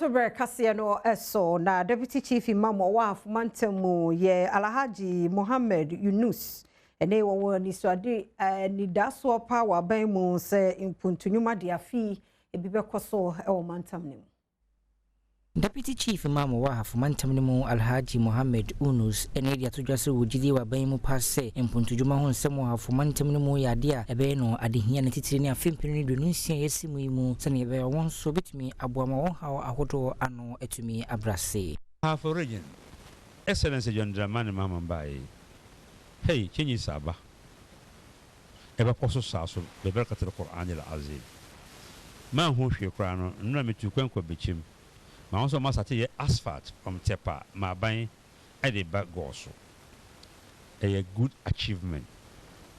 October Kasiano eso na Deputy Chief Imam wa Mantemu ye Alhaji Mohammed Yunus ene wo ni swade ni daso pa wa ban mu se impuntunyuma de afi ebibe koso e wo mantam nim. Deputy Chief Imam wa Hafumantam nimu Alhaji Mohammed Yunus ene dia todwase wogidi wa ban mu passe impuntujuma ho nsem wa Hafumantam nimu yade a ebe no adehia ne titire ne afempini do nsia yesimu imu sene ebe won so betimi aboama won hawo ahodo ano etumi abrase. Half origin Excellency John Dramani Mahama Mbaye. Hey, chenyi saba. Eba koso saso be barkatul Qur'an al-Azim. Ma hu hwe kra no nna metu kwankwa bechim. Ma also masate ye asphalt from Tepa ma ban e de back goso. A good achievement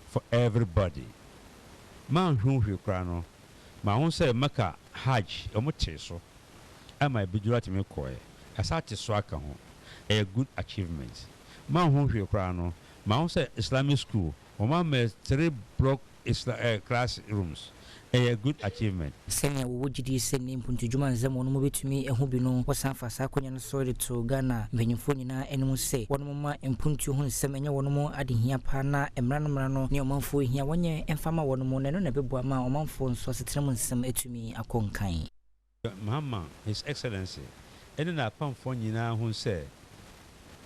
for everybody. Ma hu hwe kra no ma hu say maka hajj omote so. Ama bidurati me koye. Asate so aka ho. A good achievement. Ma hu hwe kra no ma hu say Islamic school o ma me 3 block classrooms. A good achievement. Senya wogidi sene mpuntujuma nzemo no mobetumi ehu bi no wasanfa sa konya no so to Ghana mbenyimfo nyina enemu se wono ma mpuntu hu nsem enya wono mo adehia pa na emra no ne omanfo hia wonye emfama wono mo neno na beboa ma omanfo nso setrem nsem etumi akonkan. Mahama, His Excellency, ene na pamfo nyina hu se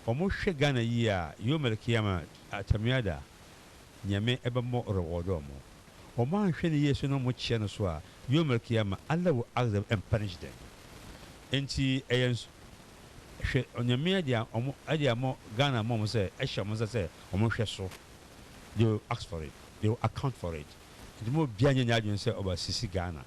omo hwe Ghana yi a yomelkiyama atamiada nyame ebemo rewodo mo. Oman sheni yesu no mo chia no so a yomelkiyama Allah will ask them and punish them. Enti eyens hwe onyame dia omo adia mo Ghana mo say ehya mo say omo hwe so. They will ask for it. They will account for it. The more bianya nya adwen say oba sisi Ghana.